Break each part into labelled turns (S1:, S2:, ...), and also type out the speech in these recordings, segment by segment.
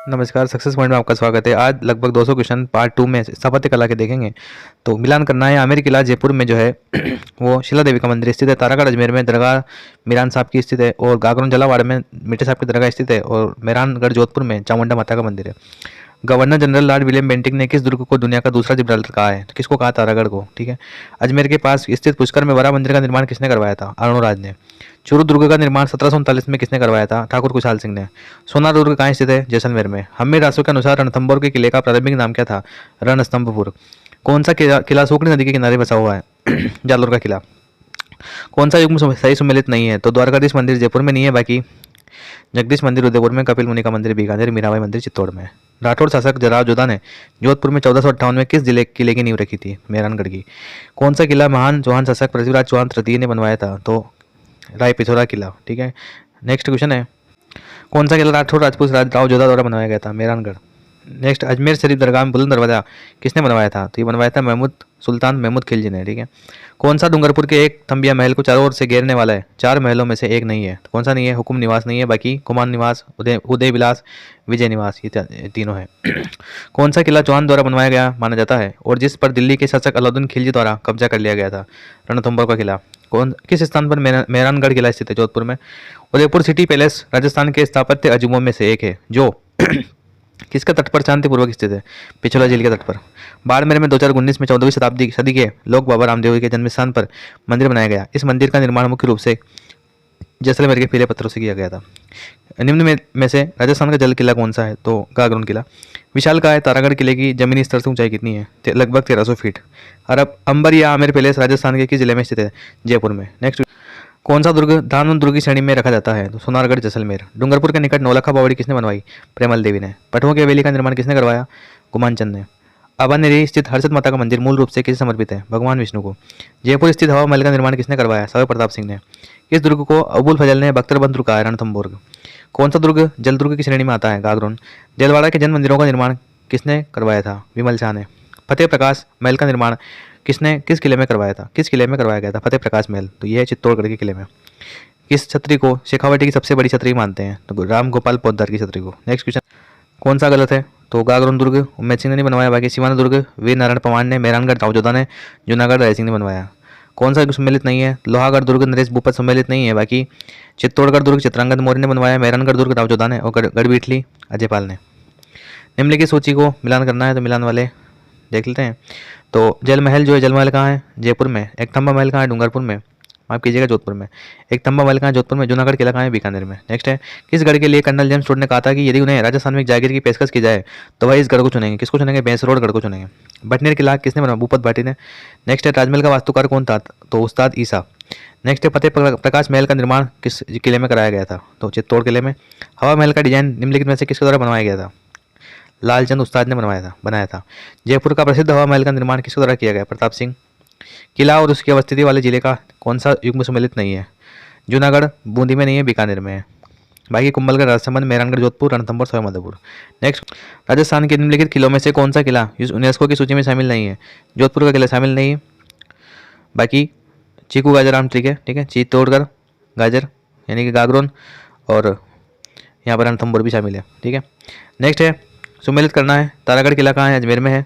S1: नमस्कार, success point में आपका स्वागत है। आज लगभग 200 क्वेश्चन पार्ट 2 में स्थापत्य कला के देखेंगे। तो मिलान करना है। आमेर किला जयपुर में जो है वो शिला देवी का मंदिर स्थित है। तारागढ़ अजमेर में दरगाह मीरान साहब की स्थित है। और गागरोन जलावाड़ में मिर्जा साहब की दरगाह स्थित है। और मेहरानगढ़ जोधपुर में चामुंडा माता का मंदिर है। Governor general Lord William Bentinck ने किस दुर्ग को दुनिया का दूसरा जिब्राल्टर कहा है? तो किसको कहा? तारागढ़ को। ठीक है। अजमेर के पास स्थित पुष्कर में वरा मंदिर का निर्माण किसने करवाया था? अरुणराज ने। चूरू दुर्ग का निर्माण 1739 में किसने करवाया था? ठाकुर खुशहाल सिंह ने। सोना दुर्ग कहाँ स्थित है? जैसलमेर में। हम्मी रासो के अनुसार रणथंभौर के किले का प्रारंभिक नाम क्या था? रणस्तंभपुर। कौन सा किला सूखड़ी नदी के किनारे बसा हुआ है? जालोर का किला। कौन सा युग्म सही सुमेलित नहीं है? तो द्वारकाधीश मंदिर जयपुर में नहीं है, बाकी जगदीश मंदिर उदयपुर में, कपिल मुनि का मंदिर बीकानेर, मीराबाई मंदिर चित्तौड़ में। राठौर शासक जराव जोधा ने जोधपुर में 1458 में किस जिले किले की नींव रखी थी? मेहरानगढ़ की। कौन सा किला महान चौहान शासक पृथ्वीराज चौहान तृतीय ने बनवाया था? तो राय पिथौरा किला। ठीक है। नेक्स्ट क्वेश्चन है, कौन सा किला राठौर राजपूत राव जोधा द्वारा बनवाया गया था? मेहरानगढ़। नेक्स्ट, अजमेर शरीफ दरगाह में बुलंद दरवाजा किसने बनवाया था? तो ये बनवाया था महमूद सुल्तान महमूद खिलजी ने। ठीक है। कौन सा डूंगरपुर के एक थंबिया महल को चारों ओर से घेरने वाला है? 4 महलों में से एक नहीं है। तो कौन सा नहीं है? हुकुम निवास नहीं है, बाकी कुमान निवास, उदय विलास, विजय निवास, ये तीनों है। कौन सा किला चौहान द्वारा बनवाया गया माना जाता है और जिस पर दिल्ली के शासक अलाउद्दीन खिलजी द्वारा कब्जा कर लिया गया था? रणथंभौर का किला। किस स्थान पर मेहरानगढ़ किला स्थित है? जोधपुर में। उदयपुर सिटी पैलेस राजस्थान के स्थापत्य अजूबों में से एक है जो किसका तट पर शांतिपूर्वक स्थित है? पिछोला झील के तट पर। बाड़मेर में 2019 में 14वीं शताब्दी सदी के लोक बाबा रामदेव के जन्म स्थान पर मंदिर बनाया गया। इस मंदिर का निर्माण मुख्य रूप से जैसलमेर के पीले पत्थरों से किया गया था। निम्न में से राजस्थान का जल किला कौन सा है? तो गागरोन किला। विशाल का है तारागढ़ किले की जमीनी स्तर से ऊंचाई कितनी है? लगभग 1300 फीट। अरब अंबर या आमेर पैलेस राजस्थान के किस जिले में स्थित है? जयपुर में। नेक्स्ट, कौन सा दुर्ग दानव दुर्ग की श्रेणी में रखा जाता है? तो सोनारगढ़ जैसलमेर। डूंगरपुर के निकट नौलखा बावड़ी किसने बनवाई? प्रेमल देवी ने। पटुओं की हवेली का निर्माण किसने करवाया? गुमानचंद ने। अबानेरी स्थित हर्षद माता का मंदिर मूल रूप से किसे समर्पित है? भगवान विष्णु को। जयपुर स्थित हवा महल का निर्माण किसने करवाया? सवाई प्रताप सिंह ने। इस दुर्ग को अबुल फजल ने बख्तरबंद दुर्ग कहा है? रणथंभौर। कौन सा दुर्ग जल दुर्ग की श्रेणी में आता है? गागरोन। जलवाड़ा के जन मंदिरों का निर्माण किसने करवाया था? विमल शाह ने। फतेह प्रकाश महल का निर्माण किस किले में करवाया था? किस किले में करवाया गया था फतेह प्रकाश महल? तो यह है चित्तौड़गढ़ के किले में। किस छतरी को शेखावटी की सबसे बड़ी छतरी मानते हैं? तो राम गोपाल पोद्दार की छतरी को। नेक्स्ट क्वेश्चन, कौन सा गलत है? तो गागरोन दुर्ग उम्मेद सिंह ने नहीं बनवाया, बाकी सिवान दुर्ग वीर नारायण पवान ने, मेहरानगढ़ राव जोधा ने, जूनागढ़ राय सिंह ने बनवाया। कौन सा सम्मिलित नहीं है? लोहागढ़ दुर्ग नरेश भूपत सम्मिलित नहीं है, बाकी चित्तौड़गढ़ दुर्ग चित्रांगद मौर्य ने बनवाया, मेहरानगढ़ दुर्ग राव जोधा ने, और गढ़बीठली अजय पाल ने। निम्नलिखित सूची को मिलान करना है, तो मिलान वाले देख लेते हैं। तो जल महल जो है, जल महल कहाँ है? जयपुर में। एक थंबा महल कहाँ है? डूंगरपुर में। माफ कीजिएगा, जोधपुर में। एक थंबा महल कहाँ है? जोधपुर में। जूनागढ़ किला कहाँ है? बीकानेर में। नेक्स्ट है, किस गढ़ के लिए कर्नल जेम्स टोड ने कहा था कि यदि उन्हें राजस्थान में एक जागीर की पेशकश की जाए तो वह इस गढ़ को चुनेंगे? किसको चुनेंगे? भैंसरोड गढ़ को चुनेंगे। बटनेर किला किसने बनाया? भूपत भाटी ने। नेक्स्ट है, ताजमहल का वास्तुकार कौन था? तो उस्ताद ईसा। नेक्स्ट है, फतेह प्रकाश महल का निर्माण किस किले में कराया गया था? तो चित्तौड़ किले में। हवा महल का डिजाइन निम्नलिखित में से किसके द्वारा बनवाया गया था? लालचंद उस्ताद ने बनाया था। जयपुर का प्रसिद्ध हवा महल का निर्माण किसके द्वारा किया गया? प्रताप सिंह। किला और उसकी अवस्थिति वाले जिले का कौन सा युग्म सम्मिलित नहीं है? जूनागढ़ बूंदी में नहीं है, बीकानेर में है। बाकी कुंभलगढ़ राजसमंद, मेहरानगढ़ जोधपुर, रणथंभौर सवाईमाधोपुर। नेक्स्ट, राजस्थान के निम्नलिखित किलों में से कौन सा किला यूनेस्को की सूची में शामिल नहीं है? जोधपुर का किला शामिल नहीं है, बाकी चीकू गाजर आम ठीक है। चित्तौड़गढ़ गाजर यानी कि गागरोन, और यहाँ पर रणथंभौर भी शामिल है। ठीक है। नेक्स्ट है, सम्मिलित करना है। तारागढ़ किला कहाँ है? अजमेर में है।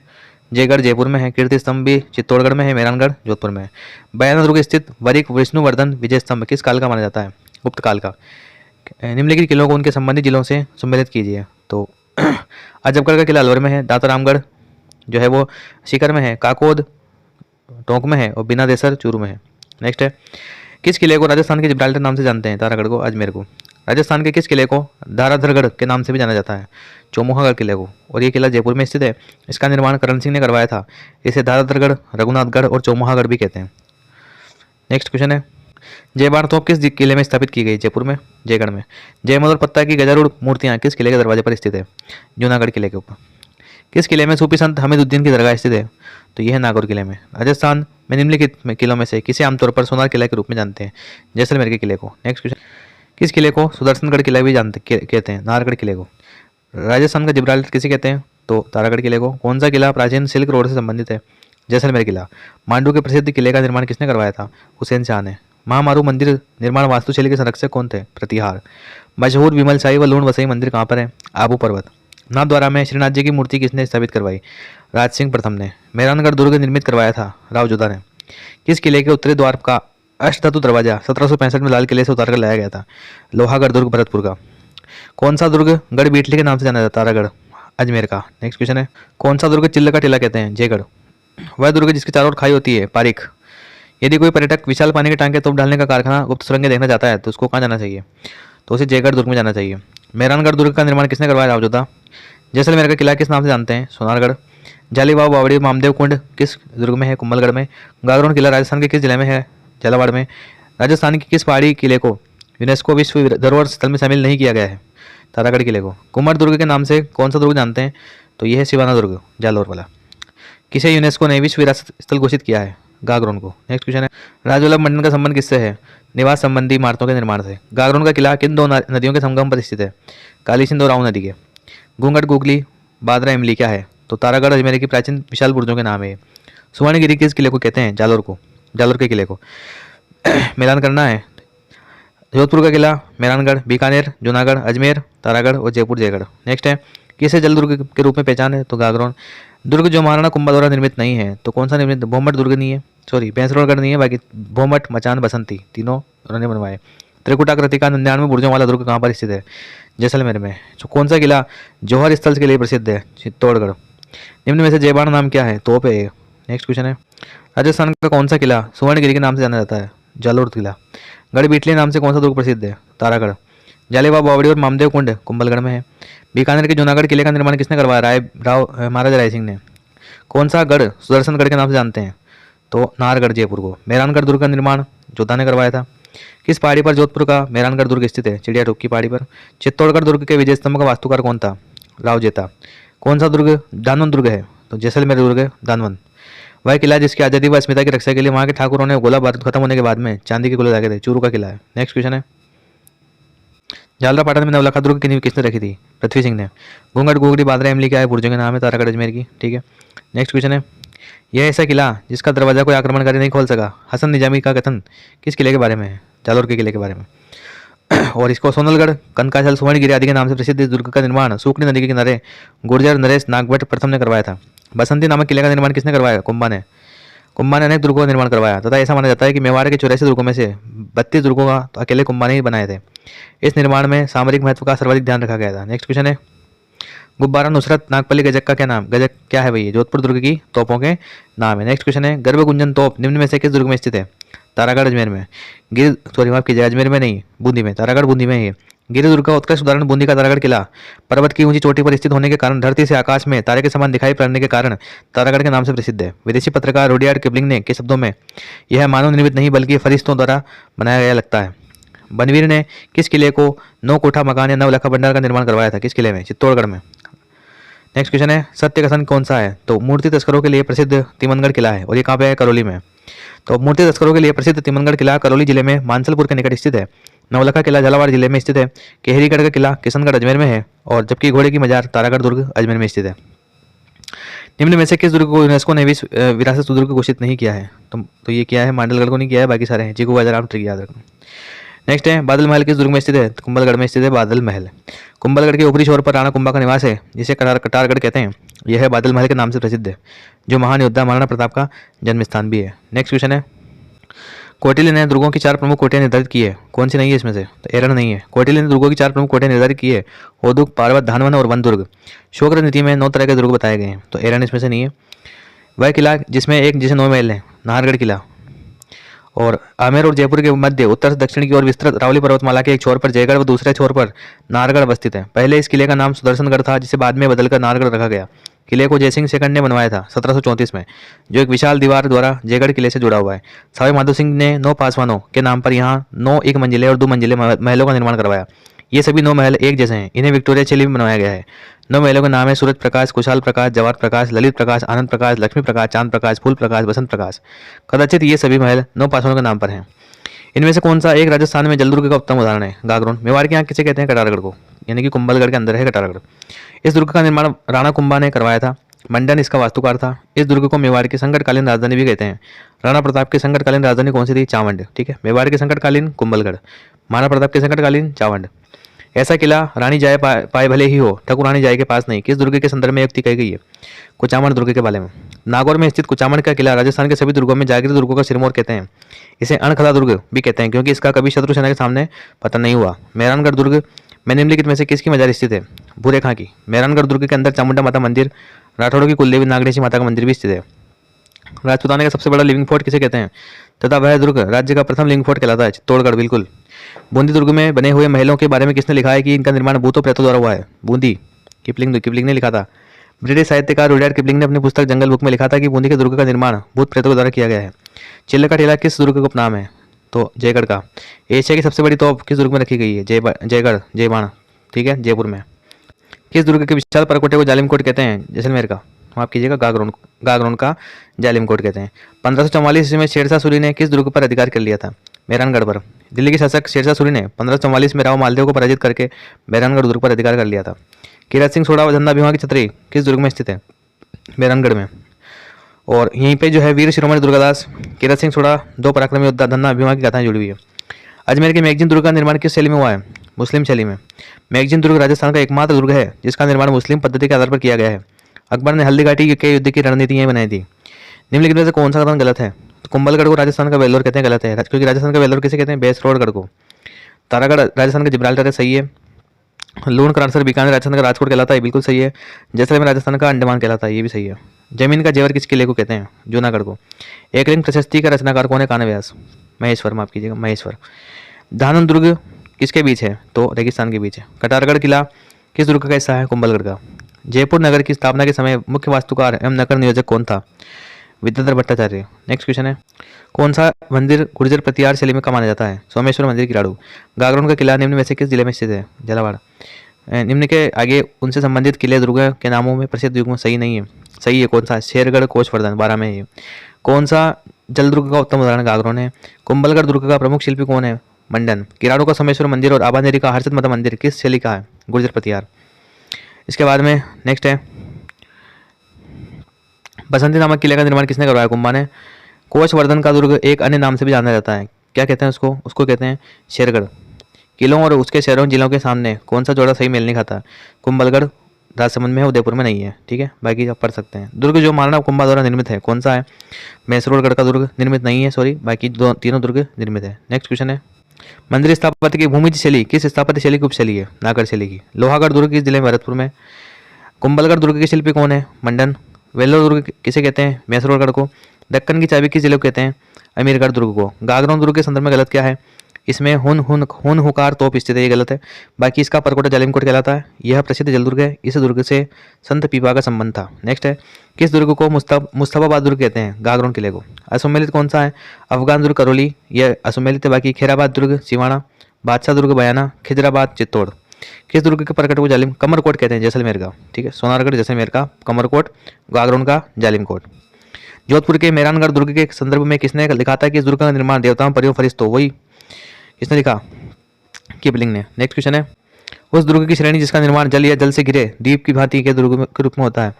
S1: जयगढ़ जयपुर में है। कीर्ति स्तंभ भी चित्तौड़गढ़ में है। मेहरानगढ़ जोधपुर में है। बयाना दुर्ग स्थित वरिक विष्णुवर्धन विजय स्तंभ किस काल का माना जाता है? गुप्त काल का। निम्नलिखित किलों को उनके संबंधित जिलों से सम्मिलित कीजिए। तो अजबगढ़ का किला अलवर में है। दातारामगढ़ जो है वो सीकर में है। काकोद टोंक में है, और बिना देसर चूरू में है। नेक्स्ट है, किस किले को राजस्थान के जिब्राल्टर नाम से जानते हैं? तारागढ़ को, अजमेर को। राजस्थान के किस किले को धाराधरगढ़ के नाम से भी जाना जाता है? चौमुहागढ़ किले को। और ये किला जयपुर में स्थित है। इसका निर्माण करण सिंह ने करवाया था। इसे धाराधरगढ़, रघुनाथगढ़ और चौमुहागढ़ भी कहते हैं। नेक्स्ट क्वेश्चन है, जयबार तोप किस किले में स्थापित की गई? जयपुर में, जयगढ़ में। जयमल और पत्ता की गजारूढ़ मूर्तियां किस किले के दरवाजे पर स्थित है? जूनागढ़ किले के ऊपर। किस किले में सूफी संत हमीदुद्दीन की दरगाह स्थित है? तो यह है नागौर किले में। राजस्थान में निम्नलिखित किलों में से किसे आमतौर पर सोनार किला के रूप में जानते हैं? जैसलमेर के किले को। नेक्स्ट क्वेश्चन, किस किले को सुदर्शनगढ़ किला भी कहते हैं? नाहरगढ़ किले को। राजस्थान का जिब्राल्टर किसे कहते हैं? तो तारागढ़ किले को। कौन सा किला प्राचीन सिल्क रोड से संबंधित है? जैसलमेर किला। मांडू के प्रसिद्ध किले का निर्माण किसने करवाया था? हुसैन शाह ने। महामारू मंदिर निर्माण वास्तुशैली के संरक्षक कौन थे? प्रतिहार। मशहूर विमल शाही व लूण वसई मंदिर कहाँ पर है? आबू पर्वत। नाथद्वारा में श्रीनाथ जी की मूर्ति किसने स्थापित करवाई? राज सिंह प्रथम ने। मेहरानगढ़ दुर्ग निर्मित करवाया था? राव जोधा ने। किस किले के उत्तरी द्वार का अष्टधातु दरवाजा 1765 में लाल किले से उतार कर लाया गया था? लोहागढ़ दुर्ग भरतपुर का। कौन सा दुर्ग गढ़ बीटली के नाम से जाना जाता है? तारागढ़ अजमेर का। नेक्स्ट क्वेश्चन है, कौन सा दुर्ग चिल्ल का टीला कहते हैं? जयगढ़। वह दुर्ग जिसके चारों ओर खाई होती है? पारीख। यदि कोई पर्यटक विशाल पानी के टांके तोप डालने का कारखाना गुप्त सुरंगें देखना चाहता है तो उसको कहाँ जाना चाहिए? तो उसे जयगढ़ दुर्ग में जाना चाहिए। मेहरानगढ़ दुर्ग का निर्माण किसने करवाया? राव जोधा। जैसलमेर का किला किस नाम से जानते हैं? सोनारगढ़। जालीबाग बावड़ी मामदेव कुंड किस दुर्ग में है? कुंभलगढ़ में। गागरोन किला राजस्थान के किस जिले में है? झालावाड़ में। राजस्थान की किस पहाड़ी किले को यूनेस्को विश्व धरोहर स्थल में शामिल नहीं किया गया है? तारागढ़ किले को। कुमार दुर्ग के नाम से कौन सा दुर्ग जानते हैं? तो यह है सिवाना दुर्ग, जालौर वाला। किसे यूनेस्को ने विश्व विरासत स्थल घोषित किया है? गागरोन को। नेक्स्ट क्वेश्चन है, राजवल्लभ मंडन का संबंध किससे है? निवास संबंधी इमारतों के निर्माण से। गागरोन का किला किन दो नदियों के संगम पर स्थित है? काली सिंध और राऊ नदी के। घूंघट गुगली बादरा इमली क्या है? तो तारागढ़ अजमेर की प्राचीन विशाल बुर्जों के नाम है। सुवर्णगिरी किस किले को कहते हैं? जालौर को, जालौर के किले को। मिलान करना है, जोधपुर का किला मेहरानगढ़, बीकानेर जूनागढ़, अजमेर तारागढ़ और जयपुर जयगढ़। नेक्स्ट है, किसे जल दुर्ग के रूप में पहचान है? तो गागरोन। दुर्ग जो महाराणा कुंभा द्वारा निर्मित नहीं है तो कौन सा निर्मित? भोमट दुर्ग नहीं है, सॉरी भैंसरोड़गढ़ नहीं है, बाकी भोमट मचान बसंती तीनों उन्होंने बनवाए। त्रिकुटाकृति का 99 बुर्जों वाला दुर्ग कहाँ पर स्थित है? जैसलमेर में। तो कौन सा किला जौहर स्थल के लिए प्रसिद्ध है? चित्तौड़गढ़। निम्न में से जयबाण नाम क्या है? तोप है। नेक्स्ट क्वेश्चन है, राजस्थान का कौन सा किला सुवर्णगिरी के नाम से जाना जाता है? जालोर किला। गढ़ बीटली नाम से कौन सा दुर्ग प्रसिद्ध है? तारागढ़। जालीबाग बावड़ी और मामदेव कुंड कुंभलगढ़ में है। बीकानेर के जूनागढ़ किले का निर्माण किसने करवाया? महाराजा राय सिंह ने। कौन सा गढ़ सुदर्शनगढ़ के नाम से जानते हैं? तो नाहरगढ़ जयपुर को। मेहरानगढ़ दुर्ग का निर्माण जोधा ने करवाया था। किस पहाड़ी पर जोधपुर का मेहरानगढ़ दुर्ग स्थित है? चिड़िया टोक की पहाड़ी पर। चित्तौड़गढ़ दुर्ग के विजय स्तंभ का वास्तुकार कौन था? राव जेता। कौन सा दुर्ग दानवन दुर्ग है? तो जैसलमेर दुर्ग है दानवन। वह किला जिसकी आज़ादी व अस्मिता की रक्षा के लिए वहाँ के ठाकुरों ने गोला बारूद खत्म होने के बाद में चांदी के गोले दागे थे, चूरू का किला है। नेक्स्ट क्वेश्चन है, जालरा पाटन में नवलखा दुर्ग की नींव किसने रखी थी? पृथ्वी सिंह ने। घूंघट गुगड़ी बादरा इमली क्या है? बुर्जों के नाम है, तारागढ़ अजमेर की। ठीक है, नेक्स्ट क्वेश्चन है, यह ऐसा किला जिसका दरवाजा कोई आक्रमणकारी नहीं खोल सका, हसन निजामी का कथन किस किले के बारे में है? जालोर के किले के बारे में। और इसको सोनलगढ़, कनकाचल, सुवर्णगिरी आदि के नाम से प्रसिद्ध इस दुर्ग का निर्माण सूखनी नदी के किनारे गुर्जर नरेश नागभट्ट प्रथम ने करवाया था। बसंती नामक किले का निर्माण किसने करवाया? कुंभा ने। कुंभा ने अनेक दुर्गों का निर्माण करवाया तथा ऐसा माना जाता है कि मेवाड़ के 84 दुर्गों में से 32 दुर्गों का तो अकेले कुंभा ने ही बनाए थे। इस निर्माण में सामरिक महत्व का सर्वाधिक ध्यान रखा गया था। नेक्स्ट क्वेश्चन है, गुब्बारा नुसरत नागपल्ली गजक का क्या नाम? गजक क्या है भाई? जोधपुर दुर्ग की तोपों के नाम है। नेक्स्ट क्वेश्चन है, गर्भ गुंजन तोप निम्न में से किस दुर्ग में स्थित है? तारागढ़ अजमेर में। माफ कीजिए, अजमेर में नहीं, बूंदी में। तारागढ़ बूंदी में है। गिरि दुर्ग का उत्कृष्ट उदाहरण बूंदी का तारागढ़ किला पर्वत की ऊंची चोटी पर स्थित होने के कारण धरती से आकाश में तारे के समान दिखाई पड़ने के कारण तारागढ़ के नाम से प्रसिद्ध है। विदेशी पत्रकार रुडयार्ड किपलिंग ने के शब्दों में यह मानव निर्मित नहीं बल्कि फरिश्तों द्वारा बनाया गया लगता है। बनवीर ने किस किले को 9 कोठा मकान या नवलखा भंडार का निर्माण करवाया था? किस किले में? चित्तौड़गढ़ में। नेक्स्ट क्वेश्चन है, सत्य कथन कौन सा है? तो मूर्ति तस्करों के लिए प्रसिद्ध तिमनगढ़ किला है और ये कहाँ पे है? करौली में। तो मूर्ति तस्करों के लिए प्रसिद्ध तिमनगढ़ किला करौली जिले में मानसलपुर के निकट स्थित है। नवलखा किला झालावाड़ जिले में स्थित है। केहरीगढ़ का किला किशनगढ़ अजमेर में है और जबकि घोड़े की मजार तारागढ़ दुर्ग अजमेर में स्थित है। निम्न में से किस दुर्ग को यूनेस्को ने विश्व विरासत दुर्ग घोषित नहीं किया है? तो ये किया है, मांडलगढ़ को नहीं किया है, बाकी सारे हैं। जीको बाजार ट्रिक याद रखना। नेक्स्ट है, बादल महल किस दुर्ग में स्थित है? कुंभलगढ़ में स्थित है बादल महल। कुंभलगढ़ के ऊपरी छोर पर राणा कुंभा का निवास है जिसे कटारगढ़ कहते हैं। यह है बादल महल के नाम से प्रसिद्ध है जो महान योद्धा महाराणा प्रताप का जन्म स्थान भी है। नेक्स्ट क्वेश्चन है, कौटिल्य ने दुर्गों की 4 प्रमुख कोटियां निर्धारित की है, कौन सी नहीं है इसमें से? तो एरन नहीं है। कौटिल्य ने दुर्गों की 4 प्रमुख कोटियां निर्धारित की है, होदुक, पार्वत, धानवन और वन दुर्ग। शोकर नीति में 9 तरह के दुर्ग बताए गए हैं, तो एरन इसमें से नहीं है। वह किला जिसमें एक जैसे 9 महल हैं, नाहरगढ़ किला। और आमेर और जयपुर के मध्य उत्तर से दक्षिण की ओर विस्तृत रावली पर्वतमाला के एक छोर पर जयगढ़ व दूसरे छोर पर नाहरगढ़ अवस्थित है। पहले इस किले का नाम सुदर्शनगढ़ था जिसे बाद में बदलकर नाहरगढ़ रखा गया। किले को जयसिंह सेकंड ने बनवाया था 1734 में, जो एक विशाल दीवार द्वारा जयगढ़ किले से जुड़ा हुआ है। सवाई माधो सिंह ने 9 पासवानों के नाम पर यहाँ 9 एक मंजिले और 2 मंजिले महलों का निर्माण करवाया। ये सभी 9 महल एक जैसे हैं। इन्हें विक्टोरिया शैली में बनवाया गया है। 9 महलों के नाम है सूरज प्रकाश, कुशाल प्रकाश, जवाहर प्रकाश, ललित प्रकाश, आनंद प्रकाश, लक्ष्मी प्रकाश, चांद प्रकाश, फूल प्रकाश, बसंत प्रकाश। कदाचित ये सभी महल 9 पासवानों के नाम पर हैं। इनमें से कौन सा एक राजस्थान में जलदुर्ग का उत्तम उदाहरण है? गागरोन। मेवाड़ के यहाँ किसे कहते हैं? कटारगढ़ को, यानी कि कुंभलगढ़ के अंदर है कटारगढ़। इस दुर्ग का निर्माण राणा कुंभा ने करवाया था। मंडन इसका वास्तुकार था। इस दुर्ग को मेवाड़ की संकटकालीन राजधानी भी कहते हैं। राणा प्रताप की संकटकालीन राजधानी कौन सी थी? चावंड। ठीक है, मेवाड़ की संकटकालीन कुंभलगढ़, महाराणा प्रताप की संकटकालीन चावंड। ऐसा किला रानी जाए पाए भले ही हो, ठाकुर रानी जाए के पास नहीं। किस दुर्ग के संदर्भ में युक्ति कही गई है? कुचामण दुर्ग के बारे में। नागौर में स्थित कुचामण का किला राजस्थान के सभी दुर्गों में जागृत दुर्गों का सिरमौर कहते हैं। इसे अणखला दुर्ग भी कहते हैं क्योंकि इसका कभी शत्रु सेना के सामने पतन नहीं हुआ। मेहरानगढ़ दुर्ग में निम्नलिखित में से किसकी मजार स्थित है? भूरे खां की। मेहरानगढ़ दुर्ग के अंदर चामुंडा माता मंदिर, राठौड़ों की कुलदेवी नागणेशी माता का मंदिर भी स्थित है। राजपूताना का सबसे बड़ा लिविंग फोर्ट किसे कहते हैं? तथा वह दुर्ग राज्य का प्रथम लिविंग फोर्ट कहलाता है। चित्तौड़गढ़, बिल्कुल। बूंदी दुर्ग में बने हुए महलों के बारे में किसने लिखा है कि इनका निर्माण भूतों प्रेतों द्वारा हुआ है? बूंदी, किपलिंग ने लिखा था। ब्रिटिश साहित्यकार रुडयार्ड किपलिंग ने अपनी पुस्तक जंगल बुक में लिखा था कि बूंदी के दुर्ग का निर्माण भूत प्रेतों के द्वारा किया गया है। चिल्ल का टीला किस दुर्ग का उपनाम है? तो जयगढ़ का। एशिया की सबसे बड़ी तोप किस दुर्ग में रखी गई है? जयगढ़, जयबाण, ठीक है, जयपुर में। किस दुर्ग के विशाल परकोटे को जालिम कोट कहते हैं? जैसलमेर का। माफ कीजिएगा, गागरोन का जालिम कोट कहते हैं। 1544 में शेरशाह सूरी ने किस दुर्ग पर अधिकार कर लिया था? मेहरानगढ़ पर। दिल्ली के शासक शेरशाह सूरी ने 1544 में राव मालदेव को पराजित करके मेहरानगढ़ दुर्ग पर अधिकार कर लिया था। किरात सिंह सोढ़ा व धन्ना भीमा की छतरी किस दुर्ग में स्थित है? मेहरानगढ़ में। और यहीं पे जो है वीर शिरोमणि दुर्गादास, किरात सिंह सोढ़ा, दो पराक्रमी योद्धा, धन्ना भीमा की गाथाएं जुड़ी हुई है। अजमेर के मैगजीन दुर्ग का निर्माण किस शैली में हुआ है? मुस्लिम शैली में। मैगजीन दुर्ग राजस्थान का एकमात्र दुर्ग है जिसका निर्माण मुस्लिम पद्धति के आधार पर किया गया है। अकबर ने हल्दी घाटी के युद्ध की रणनीतियां बनाई थी। निम्नलिखित में से कौन सा कथन गलत है? तो कुंभलगढ़ को राजस्थान का वेल्लोर कहते हैं, गलत है, क्योंकि राजस्थान का वेल्लोर किसे कहते हैं? बेसरोडगढ़ को। तारागढ़ राजस्थान का जिब्राल्टर है, सही है। लूण करारसर बीकानेर राजस्थान का राजकोट कहलाता है, बिल्कुल सही है। जैसलमेर राजस्थान का अंडमान कहलाता है, ये भी सही है। जमीन का जेवर किस किले को कहते हैं? जूनागढ़ को। एकलिंग प्रशस्ति का रचनाकार कौन है? कान्हव्यास, महेश्वर, माफ कीजिएगा, महेश्वर। धानन दुर्ग किसके बीच है? तो रेगिस्तान के बीच है। कटारगढ़ किला किस दुर्ग का हिस्सा है? कुंभलगढ़ का। जयपुर नगर की स्थापना के समय मुख्य वास्तुकार एवं नगर नियोजक कौन था? विद्याधर भट्टाचार्य। नेक्स्ट क्वेश्चन है, कौन सा मंदिर गुर्जर प्रतिहार शैली में का माना जाता है? सोमेश्वर मंदिर, किराड़ू। गागरोन का किला निम्न में से किस जिले में स्थित है? झालावाड़। निम्न के आगे उनसे संबंधित किले दुर्ग के नामों में प्रसिद्ध युग में सही नहीं है। सही है, कौन सा? शेरगढ़, कोचवर्धन, 12 में है। कौन सा जल दुर्ग का उत्तम उदाहरण गागरोन है? कुंभलगढ़ दुर्ग का प्रमुख शिल्पी कौन है? मंडन। किराड़ू का सोमेश्वर मंदिर और आबानेरी का हर्षद माता मंदिर किस शैली का है? गुर्जर प्रतिहार। इसके बाद में नेक्स्ट है, बसंती नामक किले का निर्माण किसने करवाया? कुंभा ने। कोचवर्धन का दुर्ग एक अन्य नाम से भी जाना जाता है, क्या कहते हैं उसको? उसको कहते हैं शेरगढ़। किलों और उसके शहरों जिलों के सामने कौन सा जोड़ा सही मेल नहीं खाता? कुंभलगढ़ राजसमंद में है, उदयपुर में नहीं है, ठीक है, बाकी आप पढ़ सकते हैं। दुर्ग जो महाराणा कुंभा द्वारा निर्मित है कौन सा है? मैसूरगढ़ का दुर्ग निर्मित नहीं है, सॉरी, बाकी तीनों दुर्ग निर्मित है। नेक्स्ट क्वेश्चन है, मंदिर स्थापत्य की भूमिज शैली किस स्थापत्य शैली की उपशैली है? नागर शैली की। लोहागढ़ दुर्ग किस जिले में? भरतपुर में। कुंभलगढ़ दुर्ग के शिल्पी कौन है? मंडन। वेल्लोर दुर्ग किसे कहते हैं? मैसूरगढ़ को। दक्कन की चाबी किस जिले को कहते हैं? अमीरगढ़ दुर्ग को। गागरोन दुर्ग के संदर्भ में गलत क्या है? इसमें हुन हुकार तोप स्थित है, ये गलत है। बाकी इसका परकोटा जालिमकोट कहलाता है। यह प्रसिद्ध जल दुर्ग है, इस दुर्ग से संत पीपा का संबंध था। नेक्स्ट है, किस दुर्ग को मुस्तफाबाद दुर्ग कहते हैं? गागरोन किले को। असुमेलित कौन सा है? अफगान दुर्ग करौली, यह असुमेलित है। बाकी खेराबाद दुर्ग सिवाना, बादशाह दुर्ग बयाना, खिजराबाद चित्तौड़। किस दुर्ग के परकोटे को जालिम कमरकोट कहते हैं? जैसलमेर का, ठीक है। सोनारगढ़ जैसलमेर का कमरकोट, गागरोन का जालिमकोट। जोधपुर के मेहरानगढ़ दुर्ग के संदर्भ में किसने लिखा था कि इस दुर्ग का निर्माण देवताओं, परियों, फरिश्तों, वही किसने लिखा? किपलिंग ने। नेक्स्ट क्वेश्चन है, उस दुर्ग की श्रेणी जिसका निर्माण जल या जल से घिरे द्वीप की भांति के दुर्ग के रूप में होता है?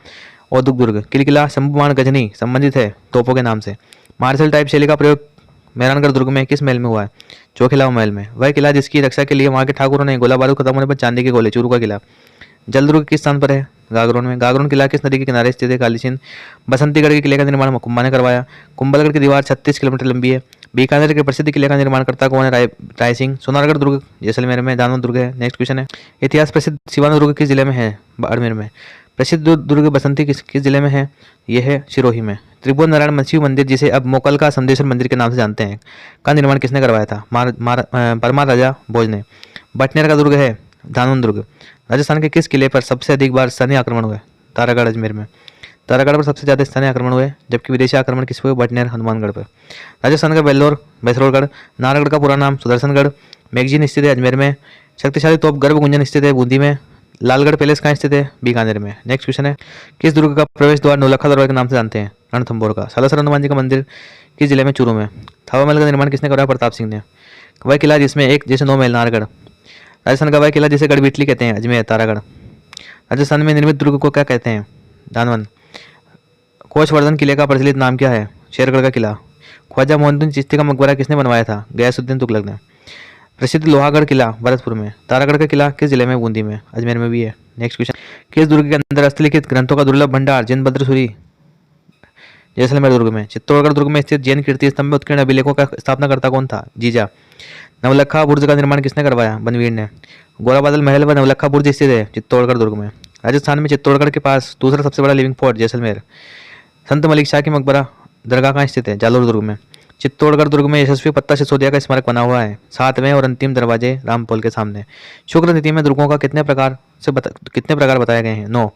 S1: औदुक दुर्ग। किलकिला, शंभुमान, गजनी संबंधित है तोपों के नाम से। मार्शल टाइप शैली का प्रयोग मेहरानगढ़ दुर्ग में किस महल में हुआ है? चौखिला महल में। वह किला जिसकी रक्षा के लिए वहां के ठाकुरों ने गोला बारूद खत्म होने पर चांदी के गोले, चूरू का किला। जल दुर्ग किस स्थान पर है? गागरोन में। गागरोन किला किस नदी के किनारे स्थित है? काली सिंध। बसंतीगढ़ के किले का निर्माण कुंभा ने करवाया। कुंभलगढ़ की दीवार 36 किलोमीटर लंबी है। बीकानेर के प्रसिद्ध किले का निर्माणकर्ता कौन है? राय सिंह। सोनारगढ़ दुर्ग जैसलमेर में, दानव दुर्ग है। नेक्स्ट क्वेश्चन है, इतिहास प्रसिद्ध सिवाना दुर्ग किस जिले में है? बाड़मेर में। प्रसिद्ध दुर्ग बसंती किस जिले में है? यह है सिरोही में। त्रिभुवन नारायण मत्स्य मंदिर, जिसे अब मोकल का समदेश्वर मंदिर के नाम से जानते हैं, का निर्माण किसने करवाया था? परमार राजा भोज ने। बटनेर का दुर्ग है धानवन दुर्ग। राजस्थान के किस किले पर सबसे अधिक बार स्थानीय आक्रमण हुए? तारागढ़ अजमेर में। तारागढ़ पर सबसे ज्यादा स्थानीय आक्रमण हुए, जबकि विदेशी आक्रमण किस हुए? बटनेर हनुमानगढ़ पर। राजस्थान का वेल्लोर मैसूरगढ़। नाहरगढ़ का पूरा नाम सुदर्शनगढ़। मैगजीन स्थित है अजमेर में। शक्तिशाली तोप गर्भ गुंजन स्थित है बूंदी में। लालगढ़ पैलेस कहाँ स्थित है? बीकानेर में। नेक्स्ट क्वेश्चन है, किस दुर्ग का प्रवेश द्वार नौलखा दरवाजा के नाम से जानते हैं? रणथंभौर का। सालासर हनुमान जी का मंदिर किस जिले में? चूरू में। थावा महल का निर्माण किसने करवाया? प्रताप सिंह ने। वह किला जिसमें एक जैसे 9 महल, नाहरगढ़। राजस्थान का वह किला जिसे गढ़बिटली कहते हैं? अजमेर, तारागढ़। राजस्थान में निर्मित दुर्ग को क्या कहते हैं? दानवन। कोचवर्धन किले का प्रचलित नाम क्या है? शेरगढ़ का किला। ख्वाजा मोइनुद्दीन चिश्ती का मकबरा किसने बनवाया था? गयासुद्दीन तुगलक ने। प्रसिद्ध लोहागढ़ किला भरतपुर में। तारागढ़ का किला किस जिले में? बूंदी में। अजमेर में भी है। नेक्स्ट क्वेश्चन, किस दुर्ग के अंदर हस्तलिखित ग्रंथों का दुर्लभ भंडार जिनभद्र सूरी? जैसलमेर दुर्ग में। चित्तौड़गढ़ दुर्ग में स्थित जैन कीर्ति स्तंभ में उत्कीर्ण अभिलेखों का स्थापनाकर्ता कौन था? जीजा। नवलखा बुर्ज का निर्माण किसने करवाया? बनवीर ने। गोरा बादल महल व नवलखा बुर्ज स्थित है चित्तौड़गढ़ दुर्ग में। राजस्थान में चित्तौड़गढ़ के पास दूसरा सबसे बड़ा लिविंग फोर्ट जैसलमेर। संत मलिक शाह की मकबरा दरगाह कहाँ स्थित है? जालोर दुर्ग में। चित्तौड़गढ़ दुर्ग में यशस्वी पत्ता सिसोदिया का स्मारक बना हुआ है 7वें और अंतिम दरवाजे रामपोल के सामने। शुक्र तिथि में दुर्गों का कितने प्रकार बताए गए हैं? 9।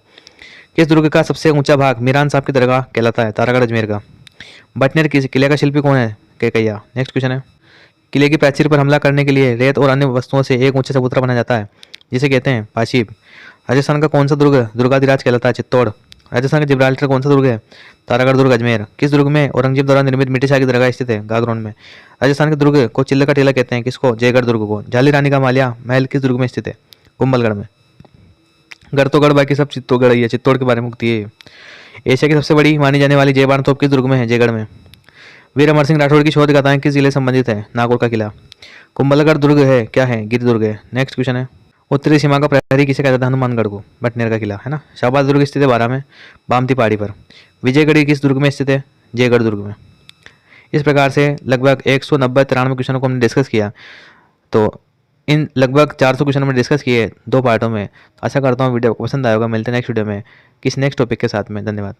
S1: किस दुर्ग का सबसे ऊंचा भाग मीरान साहब की दरगाह कहलाता है? तारागढ़ अजमेर का। बटनेर किले का शिल्पी कौन है? कैकैया। नेक्स्ट क्वेश्चन है, किले की प्राचीर पर हमला करने के लिए रेत और अन्य वस्तुओं से एक ऊंचा चबूतरा बनाया जाता है जिसे कहते हैं पाशीब। राजस्थान का कौन सा दुर्ग दुर्गाधिराज कहलाता है? चित्तौड़। राजस्थान का जिब्राल्टर कौन सा दुर्ग है? तारागढ़ दुर्ग अजमेर। किस दुर्ग में औरंगजेब द्वारा निर्मित मिट्टी शाह की दरगाह स्थित है? गागरोन में। राजस्थान के दुर्ग को चिल्ल का टीला कहते हैं किसको? जयगढ़ दुर्ग को। झाली रानी का मालिया महल किस दुर्ग में स्थित है? कुंभलगढ़ में। गढ़ तो गढ़ बाकी सब चित्तौड़गढ़ ही है, चित्तौड़ के बारे में मुक्ति है। एशिया की सबसे बड़ी मानी जाने वाली जयबान तोप किस दुर्ग में है? जयगढ़ में। वीर अमर सिंह राठौड़ की शोध गाथाएं किस जिले से संबंधित है? नागौर का किला। कुंभलगढ़ दुर्ग है क्या है? गिर दुर्ग है। नेक्स्ट क्वेश्चन है, उत्तरी सीमा का प्रहरी किसे कहता था? हनुमानगढ़ को। बटनेर का किला है ना। शाहबाद दुर्ग स्थित है 12 में बामती पहाड़ी पर। विजयगढ़ी किस दुर्ग में स्थित है? जयगढ़ दुर्ग में। इस प्रकार से लगभग 190-93 क्वेश्चनों को हमने डिस्कस किया। तो इन लगभग 400 क्वेश्चन हमने डिस्कस किए 2 पार्टों में। आशा करता हूँ वीडियो को पसंद आएगा। मिलते हैं नेक्स्ट वीडियो में किसी नेक्स्ट टॉपिक के साथ में। धन्यवाद।